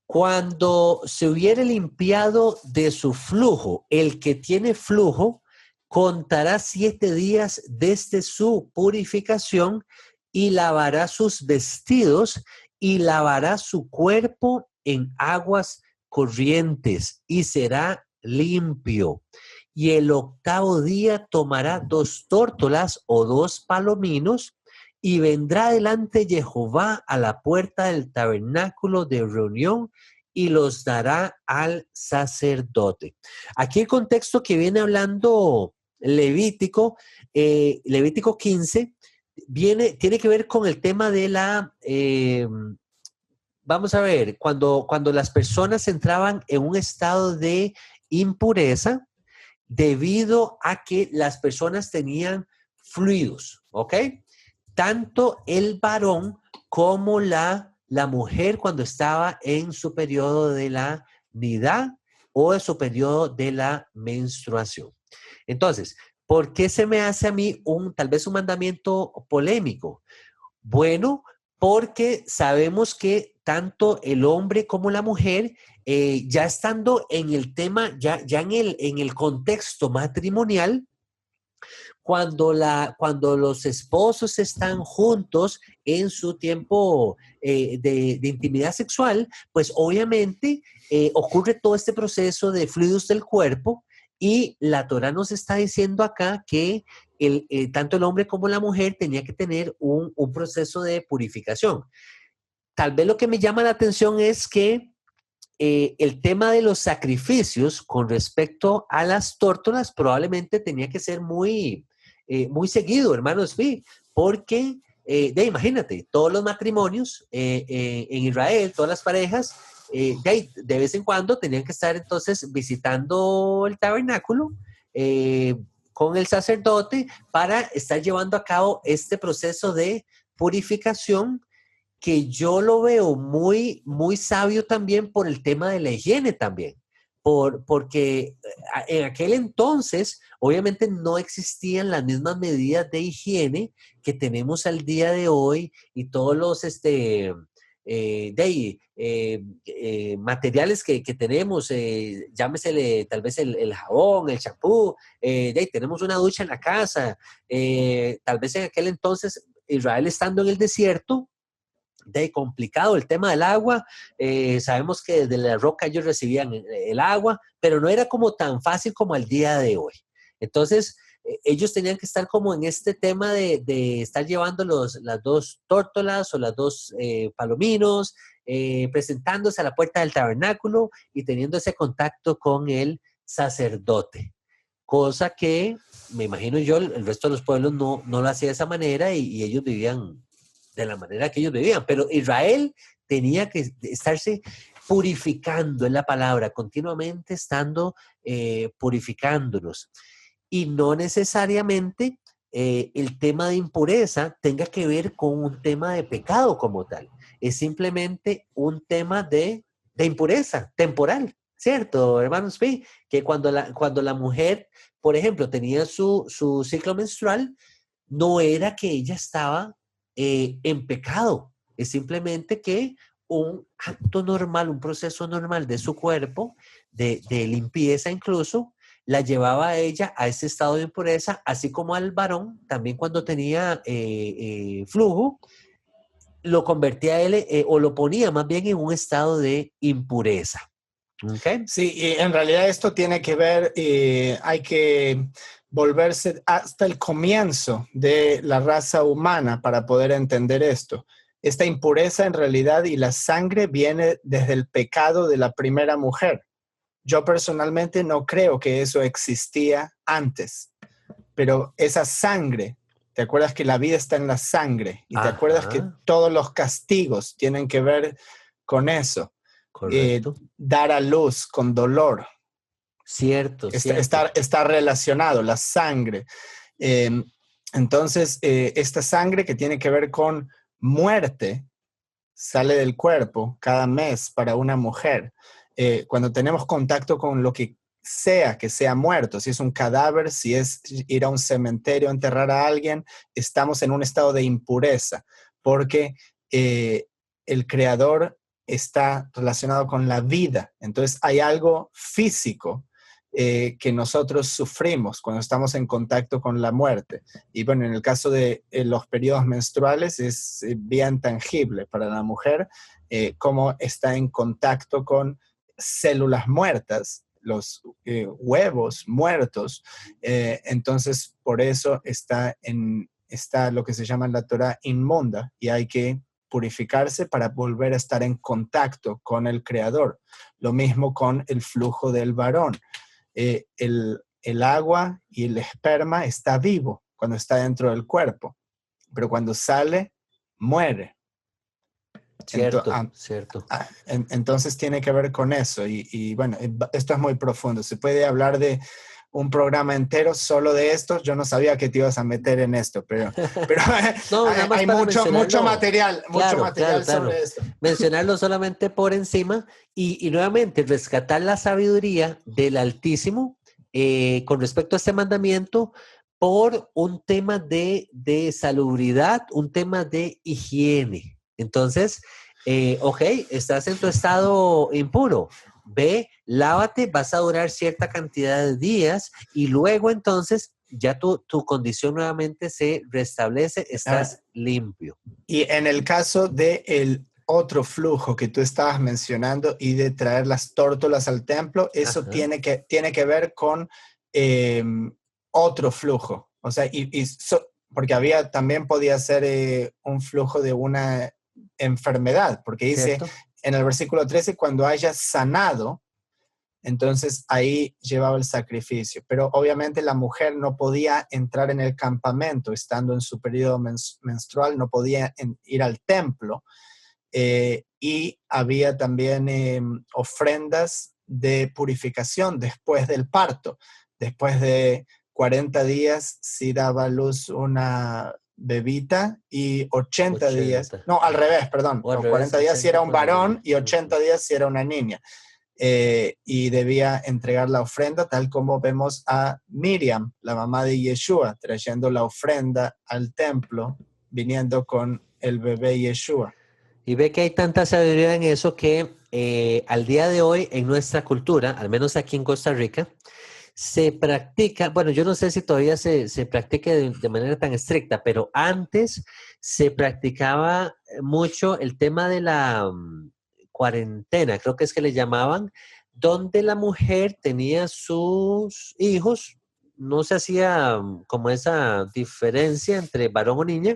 cuando se hubiere limpiado de su flujo, el que tiene flujo contará 7 días desde su purificación y lavará sus vestidos y lavará su cuerpo en aguas corrientes y será limpio. Y el 8º día tomará 2 tórtolas o 2 palominos y vendrá delante de Jehová a la puerta del tabernáculo de reunión y los dará al sacerdote. Aquí el contexto que viene hablando Levítico, Levítico 15, tiene que ver con el tema de la... vamos a ver, cuando las personas entraban en un estado de impureza debido a que las personas tenían fluidos, ¿ok? tanto el varón como la mujer cuando estaba en su periodo de la nidad o en su periodo de la menstruación. Entonces, ¿por qué se me hace a mí tal vez un mandamiento polémico? Bueno, porque sabemos que tanto el hombre como la mujer, ya estando en el tema, ya en el contexto matrimonial, cuando los esposos están juntos en su tiempo de intimidad sexual, pues obviamente ocurre todo este proceso de fluidos del cuerpo y la Torah nos está diciendo acá que tanto el hombre como la mujer tenía que tener un proceso de purificación. Tal vez lo que me llama la atención es que el tema de los sacrificios con respecto a las tórtolas probablemente tenía que ser muy seguido, hermanos, porque imagínate, todos los matrimonios en Israel, todas las parejas, de vez en cuando tenían que estar entonces visitando el tabernáculo con el sacerdote para estar llevando a cabo este proceso de purificación, que yo lo veo muy, muy sabio también por el tema de la higiene también, porque en aquel entonces obviamente no existían las mismas medidas de higiene que tenemos al día de hoy y todos los materiales que tenemos, llámesele tal vez el jabón, el champú, tenemos una ducha en la casa, tal vez en aquel entonces Israel estando en el desierto, complicado el tema del agua, sabemos que desde la roca ellos recibían el agua, pero no era como tan fácil como el día de hoy. Entonces, ellos tenían que estar como en este tema de estar llevando las dos tórtolas o las dos palominos, presentándose a la puerta del tabernáculo y teniendo ese contacto con el sacerdote. Cosa que, me imagino yo, el resto de los pueblos no lo hacía de esa manera y ellos vivían de la manera que ellos vivían, pero Israel tenía que estarse purificando, en la palabra, continuamente estando purificándonos. Y no necesariamente el tema de impureza tenga que ver con un tema de pecado como tal. Es simplemente un tema de impureza temporal, ¿cierto, hermanos? Que cuando la mujer, por ejemplo, tenía su ciclo menstrual, no era que ella estaba en pecado, es simplemente que un acto normal, un proceso normal de su cuerpo, de limpieza incluso, la llevaba a ella a ese estado de impureza, así como al varón, también cuando tenía flujo, lo convertía a él, o lo ponía más bien en un estado de impureza. ¿Okay? Sí, y en realidad esto tiene que ver, hay que volverse hasta el comienzo de la raza humana para poder entender esto. Esta impureza en realidad y la sangre viene desde el pecado de la primera mujer. Yo personalmente no creo que eso existía antes, pero esa sangre, ¿te acuerdas que la vida está en la sangre? Y te acuerdas que todos los castigos tienen que ver con eso. Correcto. Dar a luz con dolor. Cierto. Está relacionado, la sangre. Entonces, esta sangre que tiene que ver con muerte sale del cuerpo cada mes para una mujer. Cuando tenemos contacto con lo que sea muerto, si es un cadáver, si es ir a un cementerio, enterrar a alguien, estamos en un estado de impureza, porque el creador está relacionado con la vida. Entonces hay algo físico que nosotros sufrimos cuando estamos en contacto con la muerte. Y bueno, en el caso de los periodos menstruales es bien tangible para la mujer cómo está en contacto con células muertas, los huevos muertos. Entonces, por eso está lo que se llama en la Torah inmunda y hay que purificarse para volver a estar en contacto con el Creador. Lo mismo con el flujo del varón. El agua y el esperma está vivo cuando está dentro del cuerpo, pero cuando sale, muere. Cierto. Entonces tiene que ver con eso. Y bueno, esto es muy profundo. Se puede hablar de un programa entero solo de esto. Yo no sabía que te ibas a meter en esto, pero No, nada más hay para mucho material, claro. sobre esto. Mencionarlo solamente por encima y nuevamente rescatar la sabiduría del Altísimo con respecto a este mandamiento por un tema de salubridad, un tema de higiene. Entonces, ok, estás en tu estado impuro. Ve, lávate, vas a durar cierta cantidad de días y luego entonces ya tu condición nuevamente se restablece, estás limpio. Y en el caso del otro flujo que tú estabas mencionando y de traer las tórtolas al templo, eso tiene que ver con otro flujo. O sea, porque también podía ser un flujo de una enfermedad, porque dice ¿cierto? En el versículo 13, cuando hayas sanado, entonces ahí llevaba el sacrificio. Pero obviamente la mujer no podía entrar en el campamento, estando en su periodo menstrual, no podía ir al templo. Y había también ofrendas de purificación después del parto. Después de 40 días, sí daba a luz una bebita y 80 días, no, al revés, perdón, O al no, revés, 40 días si era un varón y 80 niña. días si era una niña. Y debía entregar la ofrenda, tal como vemos a Miriam, la mamá de Yeshua, trayendo la ofrenda al templo, viniendo con el bebé Yeshua. Y ve que hay tanta sabiduría en eso que al día de hoy en nuestra cultura, al menos aquí en Costa Rica, se practica, bueno, yo no sé si todavía se practica de manera tan estricta, pero antes se practicaba mucho el tema de la cuarentena, creo que es que le llamaban, donde la mujer tenía sus hijos, no se hacía como esa diferencia entre varón o niña,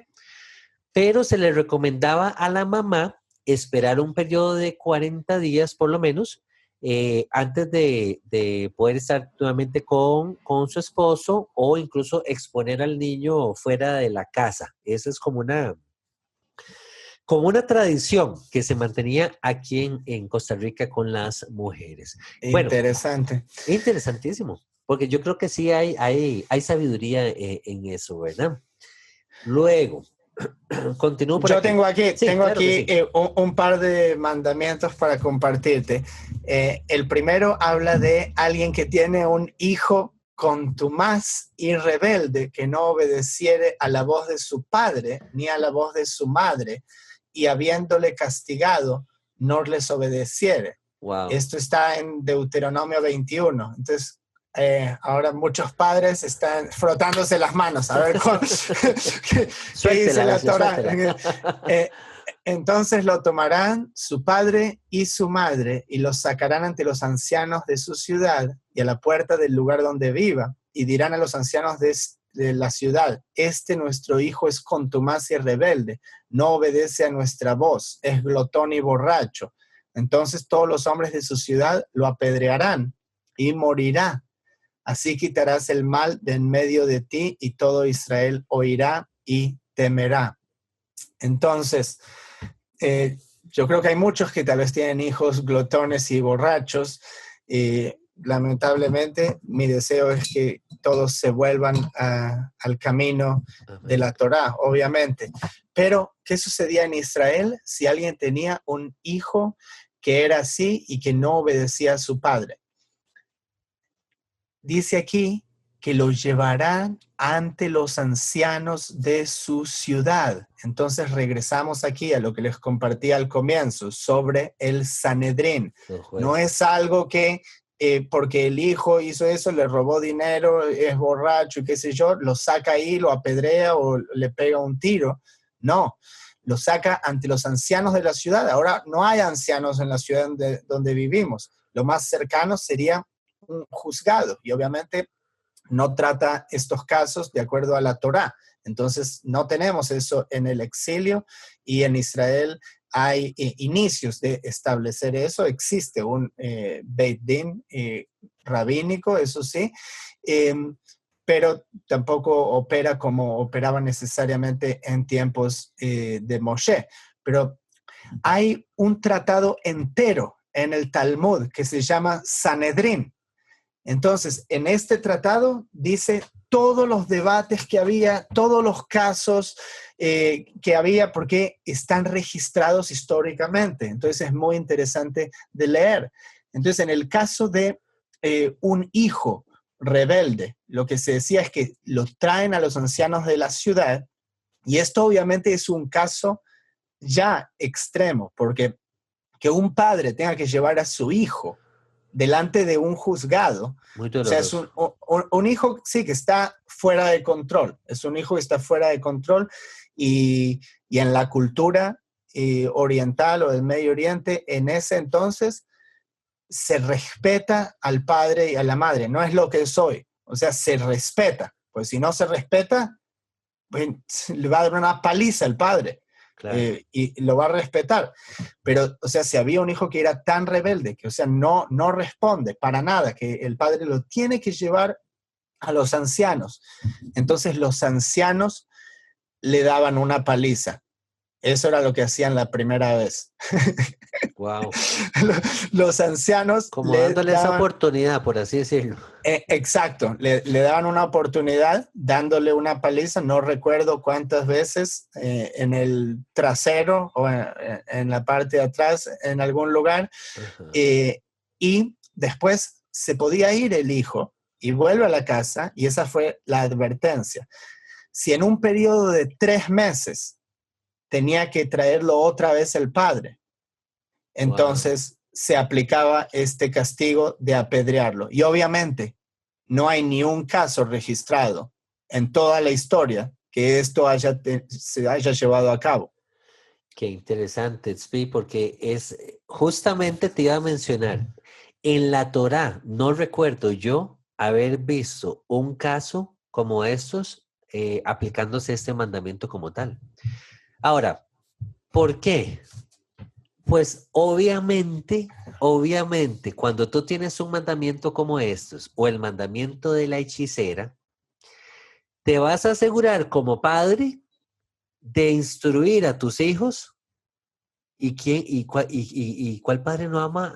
pero se le recomendaba a la mamá esperar un periodo de 40 días por lo menos antes de poder estar nuevamente con su esposo o incluso exponer al niño fuera de la casa. Esa es como una tradición que se mantenía aquí en Costa Rica con las mujeres. Bueno, Interesante. interesantísimo, porque yo creo que sí hay sabiduría en eso, ¿verdad? Luego, continúo por Yo aquí. tengo aquí, Sí, claro que sí. un par de mandamientos para compartirte. El primero habla de alguien que tiene un hijo contumaz y rebelde que no obedeciere a la voz de su padre ni a la voz de su madre, y habiéndole castigado, no les obedeciere. Wow. Esto está en Deuteronomio 21. Entonces, ahora muchos padres están frotándose las manos a ver qué dice la Torá. Entonces lo tomarán su padre y su madre y los sacarán ante los ancianos de su ciudad y a la puerta del lugar donde viva, y dirán a los ancianos de la ciudad: este nuestro hijo es contumaz y rebelde, no obedece a nuestra voz, es glotón y borracho. Entonces todos los hombres de su ciudad lo apedrearán y morirá. Así quitarás el mal de en medio de ti y todo Israel oirá y temerá. Entonces, yo creo que hay muchos que tal vez tienen hijos glotones y borrachos. Lamentablemente, mi deseo es que todos se vuelvan al camino de la Torá, obviamente. Pero, ¿qué sucedía en Israel si alguien tenía un hijo que era así y que no obedecía a su padre? Dice aquí que lo llevarán ante los ancianos de su ciudad. Entonces regresamos aquí a lo que les compartí al comienzo sobre el Sanedrín. No es algo que porque el hijo hizo eso, le robó dinero, es borracho y qué sé yo, lo saca ahí, lo apedrea o le pega un tiro. No, lo saca ante los ancianos de la ciudad. Ahora no hay ancianos en la ciudad donde vivimos. Lo más cercano sería un juzgado, y obviamente no trata estos casos de acuerdo a la Torá. Entonces no tenemos eso en el exilio, y en Israel hay inicios de establecer eso. Existe un Beit Din rabínico, eso sí, pero tampoco opera como operaba necesariamente en tiempos de Moshe. Pero hay un tratado entero en el Talmud que se llama Sanedrín, Entonces, en este tratado dice todos los debates que había, todos los casos que había, porque están registrados históricamente. Entonces, es muy interesante de leer. Entonces, en el caso de un hijo rebelde, lo que se decía es que lo traen a los ancianos de la ciudad, y esto obviamente es un caso ya extremo, porque que un padre tenga que llevar a su hijo delante de un juzgado, Muy o sea, es doloroso. un hijo, sí, que está fuera de control, es un hijo que está fuera de control, y en la cultura oriental o del Medio Oriente, en ese entonces, se respeta al padre y a la madre, no es lo que es hoy, o sea, se respeta, pues si no se respeta, pues, le va a dar una paliza al padre. Claro. Y lo va a respetar. Pero, o sea, si había un hijo que era tan rebelde, que, o sea, no responde para nada, que el padre lo tiene que llevar a los ancianos. Entonces los ancianos le daban una paliza. Eso era lo que hacían la primera vez. Wow. Los ancianos Como le dándole esa daban... oportunidad, por así decirlo. Exacto, le daban una oportunidad dándole una paliza, no recuerdo cuántas veces, en el trasero o en la parte de atrás, en algún lugar, Ajá. Y después se podía ir el hijo y vuelve a la casa, y esa fue la advertencia. Si en un periodo de 3 meses tenía que traerlo otra vez el padre, Wow. entonces se aplicaba este castigo de apedrearlo. Y obviamente no hay ni un caso registrado en toda la historia que esto se haya llevado a cabo. Qué interesante, Tzvi, porque es justamente te iba a mencionar, en la Torá no recuerdo yo haber visto un caso como estos aplicándose este mandamiento como tal. Ahora, ¿por qué? Pues obviamente, cuando tú tienes un mandamiento como estos o el mandamiento de la hechicera, te vas a asegurar como padre de instruir a tus hijos y cuál padre no ama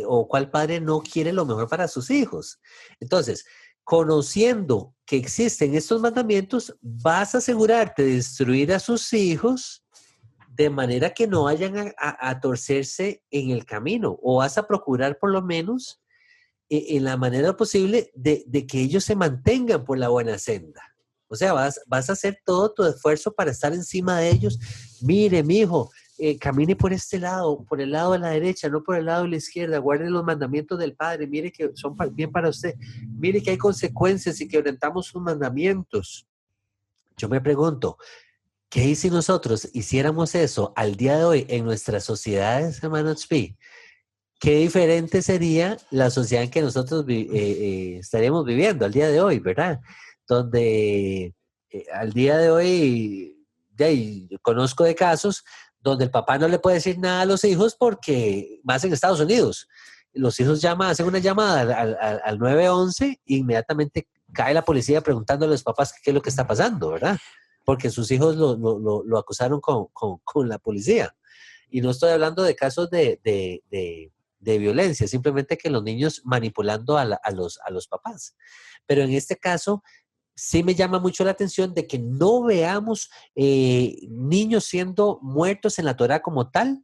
o cuál padre no quiere lo mejor para sus hijos. Entonces, conociendo que existen estos mandamientos, vas a asegurarte de instruir a sus hijos de manera que no vayan a torcerse en el camino, o vas a procurar por lo menos en la manera posible de que ellos se mantengan por la buena senda. O sea, vas a hacer todo tu esfuerzo para estar encima de ellos. Mire, mijo, camine por este lado, por el lado de la derecha, no por el lado de la izquierda. Guarde los mandamientos del Padre. Mire que son bien para usted. Mire que hay consecuencias si quebrantamos sus mandamientos. Yo me pregunto, ¿qué si nosotros hiciéramos eso al día de hoy en nuestras sociedades, hermano Tzvi? ¿Qué diferente sería la sociedad en que nosotros estaríamos viviendo al día de hoy, ¿verdad? Donde al día de hoy, yo conozco de casos donde el papá no le puede decir nada a los hijos porque, más en Estados Unidos, los hijos hacen una llamada al 911 e inmediatamente cae la policía preguntando a los papás qué es lo que está pasando, ¿verdad? Porque sus hijos lo acusaron con la policía. Y no estoy hablando de casos de violencia, simplemente que los niños manipulando a los papás. Pero en este caso, sí me llama mucho la atención de que no veamos niños siendo muertos en la Torá como tal,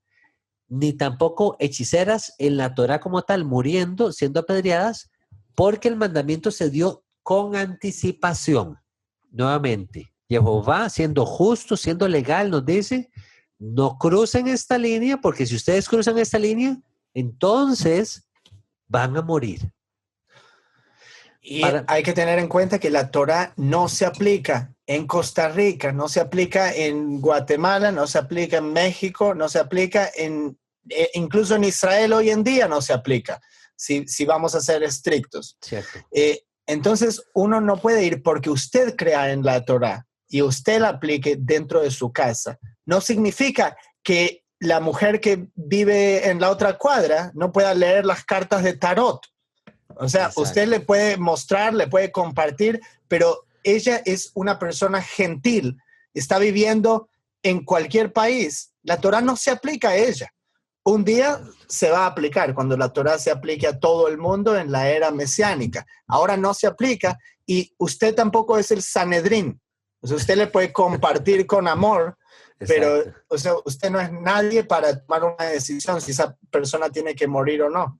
ni tampoco hechiceras en la Torá como tal, muriendo, siendo apedreadas, porque el mandamiento se dio con anticipación. Nuevamente, Jehová, siendo justo, siendo legal, nos dice, no crucen esta línea, porque si ustedes cruzan esta línea, entonces van a morir. Y hay que tener en cuenta que la Torá no se aplica en Costa Rica, no se aplica en Guatemala, no se aplica en México, no se aplica incluso en Israel hoy en día no se aplica, si vamos a ser estrictos. Cierto. Entonces uno no puede ir porque usted crea en la Torá y usted la aplique dentro de su casa. No significa que la mujer que vive en la otra cuadra no pueda leer las cartas de tarot. O sea, Exacto. Usted le puede mostrar, le puede compartir, pero ella es una persona gentil, está viviendo en cualquier país. La Torá no se aplica a ella. un día se va a aplicar cuando la Torá se aplique a todo el mundo en la era mesiánica. Ahora no se aplica y usted tampoco es el Sanedrín. O sea, usted le puede compartir con amor, pero Exacto. o sea, usted no es nadie para tomar una decisión si esa persona tiene que morir o no.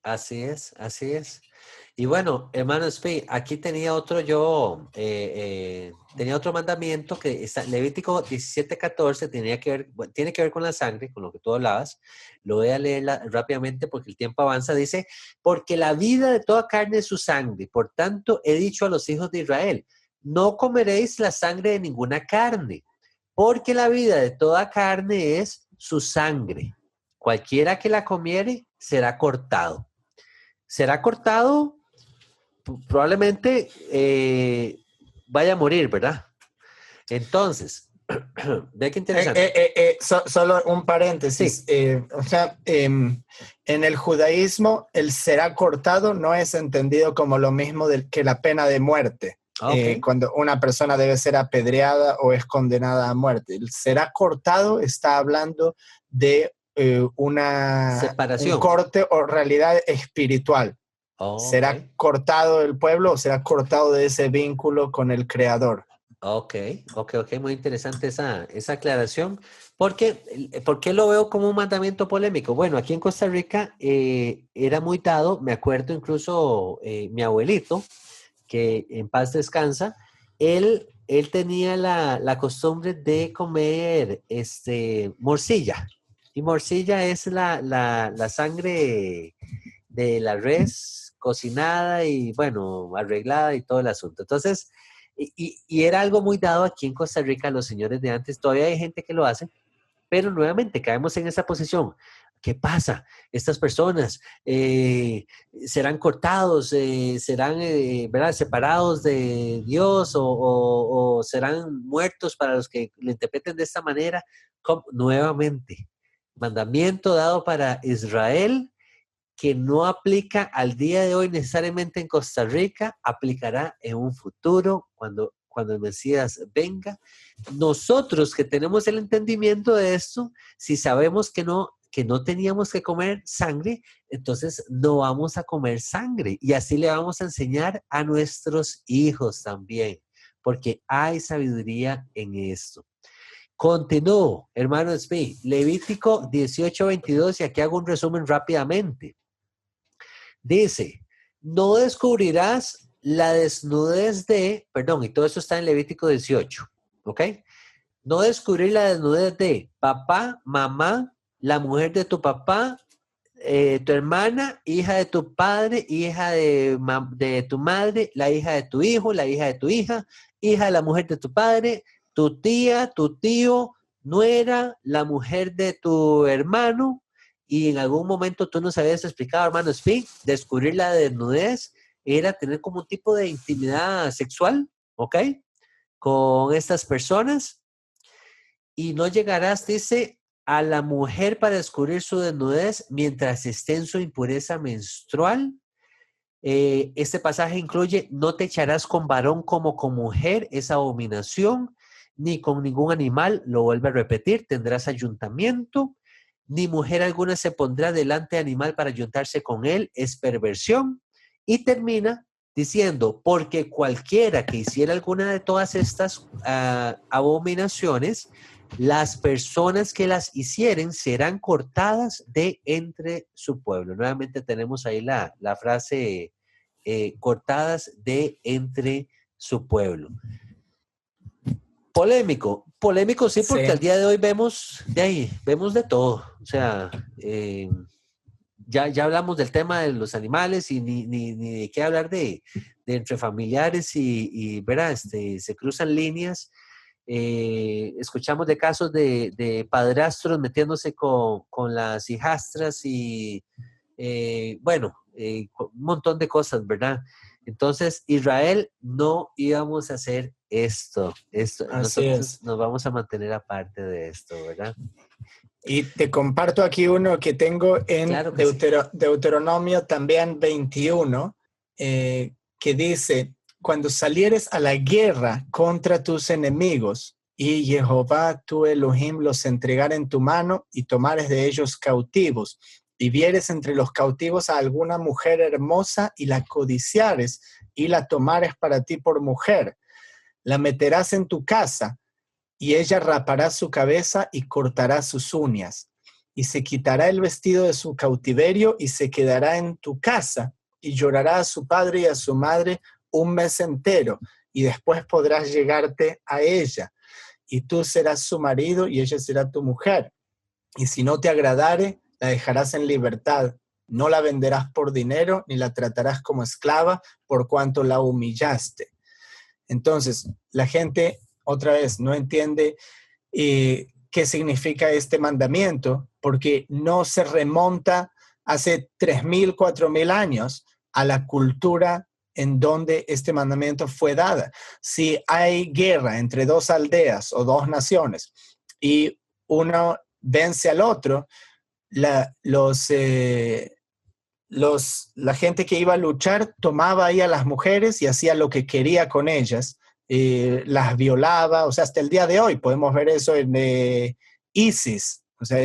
Así es, así es. Y bueno, hermano Spi, aquí tenía otro tenía otro mandamiento que está, Levítico 17:14, tiene que ver con la sangre, con lo que tú hablabas. Lo voy a leer rápidamente porque el tiempo avanza. Dice, porque la vida de toda carne es su sangre. Por tanto, he dicho a los hijos de Israel, no comeréis la sangre de ninguna carne, porque la vida de toda carne es su sangre. Cualquiera que la comiere será cortado. Será cortado, probablemente vaya a morir, ¿verdad? Entonces, ve qué interesante. Solo un paréntesis. Sí. O sea, en el judaísmo, el será cortado no es entendido como lo mismo que la pena de muerte. Okay. Cuando una persona debe ser apedreada o es condenada a muerte. El será cortado está hablando de un Separación. corte o realidad espiritual. ¿Será Okay. cortado el pueblo o será cortado de ese vínculo con el Creador? Ok, muy interesante esa aclaración. ¿Por qué lo veo como un mandamiento polémico? Bueno, aquí en Costa Rica era muy dado, me acuerdo incluso mi abuelito, que en paz descansa, él tenía la costumbre de comer morcilla. Y morcilla es la sangre de la res cocinada y, bueno, arreglada y todo el asunto. Entonces, y era algo muy dado aquí en Costa Rica, los señores de antes, todavía hay gente que lo hace, pero nuevamente caemos en esa posición. ¿Qué pasa? Estas personas serán cortados, serán ¿verdad? Separados de Dios o serán muertos para los que lo interpreten de esta manera. Nuevamente, mandamiento dado para Israel que no aplica al día de hoy necesariamente en Costa Rica, aplicará en un futuro cuando el Mesías venga. Nosotros que tenemos el entendimiento de esto, si sabemos que no teníamos que comer sangre, entonces no vamos a comer sangre. Y así le vamos a enseñar a nuestros hijos también, porque hay sabiduría en esto. Continúo, hermano Spi, Levítico 18:22, y aquí hago un resumen rápidamente. Dice, no descubrirás la desnudez y todo eso está en Levítico 18, ¿ok? No descubrir la desnudez de papá, mamá, la mujer de tu papá, tu hermana, hija de tu padre, hija de tu madre, la hija de tu hijo, la hija de tu hija de la mujer de tu padre, tu tía, tu tío, nuera, la mujer de tu hermano. Y en algún momento tú nos habías explicado, hermano Spi, descubrir la desnudez era tener como un tipo de intimidad sexual, ¿ok? Con estas personas. Y no llegarás, dice, a la mujer para descubrir su desnudez mientras esté en su impureza menstrual. Este pasaje incluye, no te echarás con varón como con mujer, es abominación, ni con ningún animal, lo vuelve a repetir, tendrás ayuntamiento, ni mujer alguna se pondrá delante de animal para ayuntarse con él, es perversión. Y termina diciendo, porque cualquiera que hiciera alguna de todas estas abominaciones, las personas que las hicieren serán cortadas de entre su pueblo. Nuevamente tenemos ahí la frase cortadas de entre su pueblo. Polémico sí, porque al día de hoy vemos de todo. O sea, ya hablamos del tema de los animales y ni de qué hablar de entre familiares y ¿verdad? Se cruzan líneas. Escuchamos de casos de padrastros metiéndose con las hijastras y un montón de cosas, ¿verdad? Entonces, Israel, no íbamos a hacer esto. Nosotros nos vamos a mantener aparte de esto, ¿verdad? Y te comparto aquí uno que tengo en Claro que Deuteronomio también 21, que dice, cuando salieres a la guerra contra tus enemigos y Jehová tu Elohim los entregara en tu mano y tomares de ellos cautivos, y vieres entre los cautivos a alguna mujer hermosa y la codiciares y la tomares para ti por mujer, la meterás en tu casa y ella rapará su cabeza y cortará sus uñas y se quitará el vestido de su cautiverio y se quedará en tu casa y llorará a su padre y a su madre un mes entero y después podrás llegarte a ella y tú serás su marido y ella será tu mujer. Y si no te agradare, la dejarás en libertad. No la venderás por dinero, ni la tratarás como esclava, por cuanto la humillaste. Entonces, la gente, otra vez, no entiende qué significa este mandamiento, porque no se remonta hace 3,000, 4,000 años a la cultura en donde este mandamiento fue dada. Si hay guerra entre dos aldeas o dos naciones y uno vence al otro, la gente que iba a luchar tomaba ahí a las mujeres y hacía lo que quería con ellas, las violaba, o sea, hasta el día de hoy podemos ver eso en ISIS, o sea,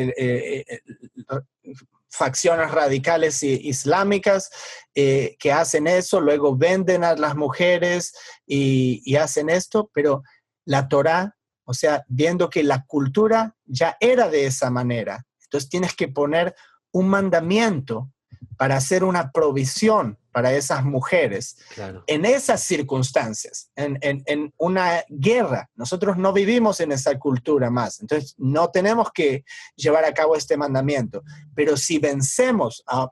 facciones radicales islámicas que hacen eso, luego venden a las mujeres y hacen esto, pero la Torá, o sea, viendo que la cultura ya era de esa manera, entonces tienes que poner un mandamiento para hacer una provisión para esas mujeres. Claro. En esas circunstancias, en una guerra. Nosotros no vivimos en esa cultura más, entonces no tenemos que llevar a cabo este mandamiento. Pero si vencemos a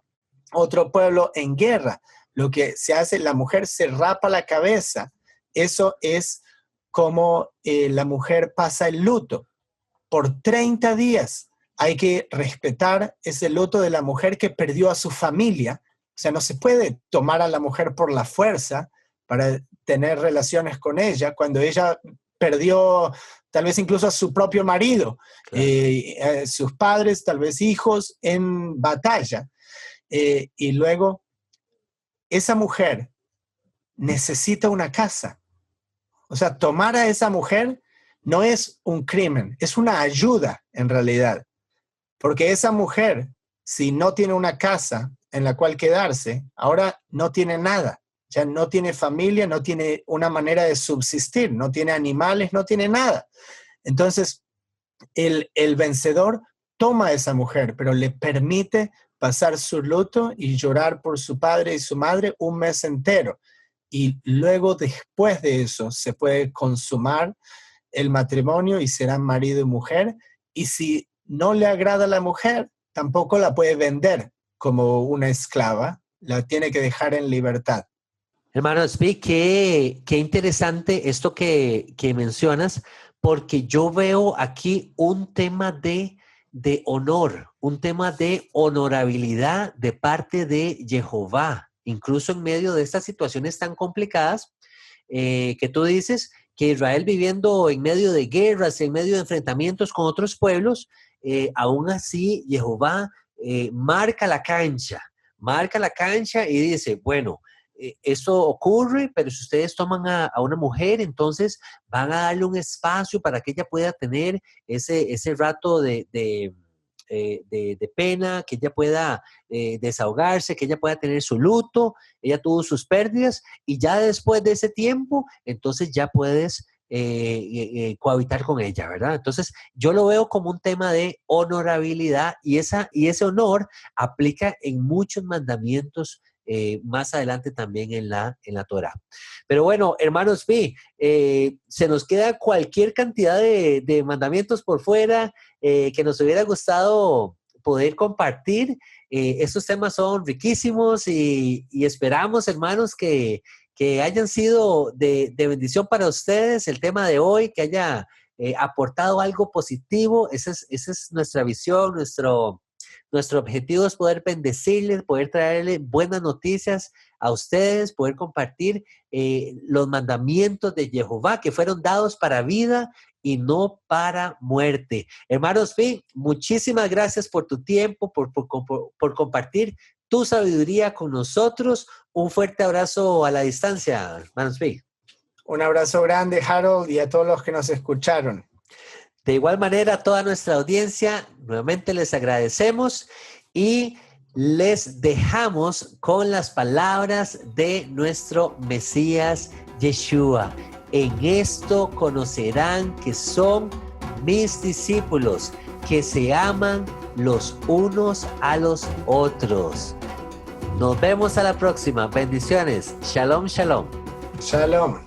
otro pueblo en guerra, lo que se hace, la mujer se rapa la cabeza. Eso es como la mujer pasa el luto. Por 30 días hay que respetar ese luto de la mujer que perdió a su familia. O sea, no se puede tomar a la mujer por la fuerza para tener relaciones con ella cuando ella perdió tal vez incluso a su propio marido, claro. Sus padres, tal vez hijos en batalla. Y luego esa mujer necesita una casa. O sea, tomar a esa mujer no es un crimen, es una ayuda en realidad. Porque esa mujer, si no tiene una casa en la cual quedarse, ahora no tiene nada. Ya no tiene familia, no tiene una manera de subsistir, no tiene animales, no tiene nada. Entonces, el vencedor toma a esa mujer, pero le permite pasar su luto y llorar por su padre y su madre un mes entero. Y luego, después de eso, se puede consumar el matrimonio y serán marido y mujer. Y si no le agrada a la mujer, tampoco la puede vender como una esclava, la tiene que dejar en libertad. Hermano Zvi, qué interesante esto que mencionas, porque yo veo aquí un tema de honor, un tema de honorabilidad de parte de Jehová, incluso en medio de estas situaciones tan complicadas que tú dices, que Israel viviendo en medio de guerras, en medio de enfrentamientos con otros pueblos, aún así Jehová marca la cancha y dice, bueno, eso ocurre, pero si ustedes toman a una mujer, entonces van a darle un espacio para que ella pueda tener ese rato de pena, que ella pueda desahogarse, que ella pueda tener su luto, ella tuvo sus pérdidas y ya después de ese tiempo, entonces ya puedes cohabitar con ella, ¿verdad? Entonces yo lo veo como un tema de honorabilidad y ese honor aplica en muchos mandamientos más adelante también en la Torá. Pero bueno, hermanos, se nos queda cualquier cantidad de mandamientos por fuera que nos hubiera gustado poder compartir. Estos temas son riquísimos y esperamos, hermanos, que hayan sido de bendición para ustedes el tema de hoy, que haya aportado algo positivo. Esa es nuestra visión, nuestro objetivo es poder bendecirles, poder traerles buenas noticias a ustedes, poder compartir los mandamientos de Jehová que fueron dados para vida y no para muerte. Hermanos, muchísimas gracias por tu tiempo, por compartir tu sabiduría con nosotros. Un fuerte abrazo a la distancia, hermanos. Un abrazo grande, Harold, y a todos los que nos escucharon. De igual manera, a toda nuestra audiencia, nuevamente les agradecemos y les dejamos con las palabras de nuestro Mesías Yeshua. En esto conocerán que son mis discípulos, que se aman los unos a los otros. Nos vemos a la próxima. Bendiciones. Shalom, shalom. Shalom.